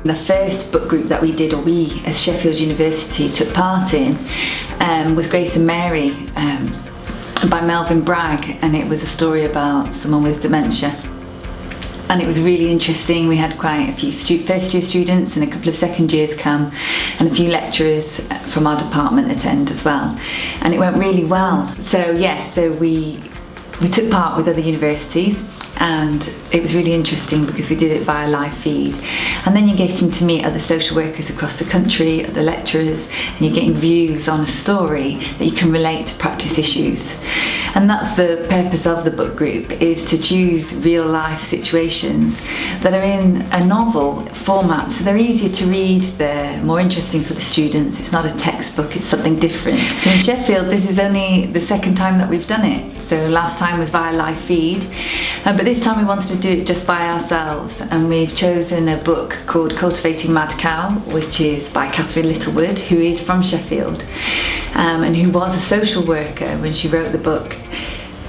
The first book group that we did, or we as Sheffield University took part in, was Grace and Mary by Melvyn Bragg, and it was a story about someone with dementia. And it was really interesting. We had quite a few first year students and a couple of second years come, and a few lecturers from our department attend as well. And it went really well. So yes, so we took part with other universities, and it was really interesting because we did it via live feed. And then you're getting to meet other social workers across the country, other lecturers, and you're getting views on a story that you can relate to practice issues. And that's the purpose of the book group, is to choose real life situations that are in a novel format, so they're easier to read, they're more interesting for the students. It's not a textbook, it's something different. So in Sheffield, this is only the second time that we've done it. So last time was via live feed, but this time we wanted to do it just by ourselves, and we've chosen a book called Cultivating Mad Cow, which is by Catherine Littlewood, who is from Sheffield, and who was a social worker when she wrote the book.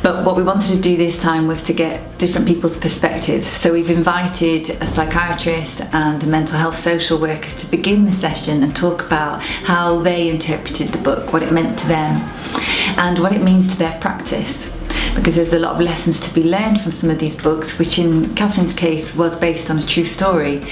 But what we wanted to do this time was to get different people's perspectives. So we've invited a psychiatrist and a mental health social worker to begin the session and talk about how they interpreted the book, what it meant to them, and what it means to their practice. Because there's a lot of lessons to be learned from some of these books, which in Catherine's case was based on a true story.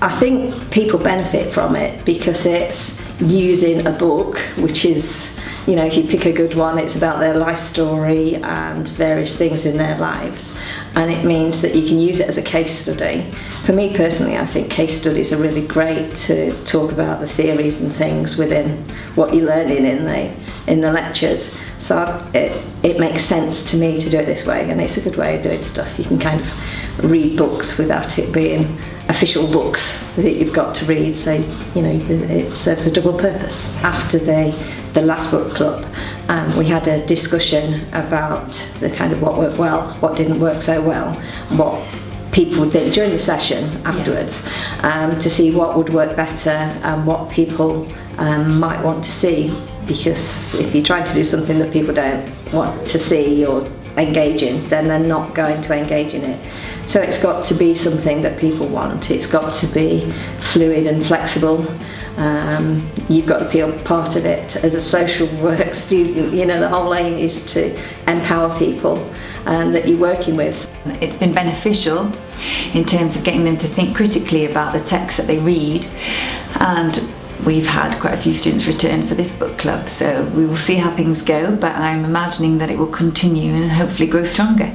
I think people benefit from it because it's using a book, which is, you know, if you pick a good one, it's about their life story and various things in their lives, and it means that you can use it as a case study. For me personally, I think case studies are really great to talk about the theories and things within what you're learning in the lectures. So it makes sense to me to do it this way, and it's a good way of doing stuff. You can kind of read books without it being official books that you've got to read, so you know it serves a double purpose. After the last book club, we had a discussion about the kind of what worked well, what didn't work so well, what people did during the session afterwards, to see what would work better and what people might want to see. Because if you're trying to do something that people don't want to see or engage in, then they're not going to engage in it. So it's got to be something that people want. It's got to be fluid and flexible. You've got to feel part of it as a social work student. You know, the whole aim is to empower people that you're working with. It's been beneficial in terms of getting them to think critically about the text that they read, and we've had quite a few students return for this book club, so we will see how things go, but I'm imagining that it will continue and hopefully grow stronger.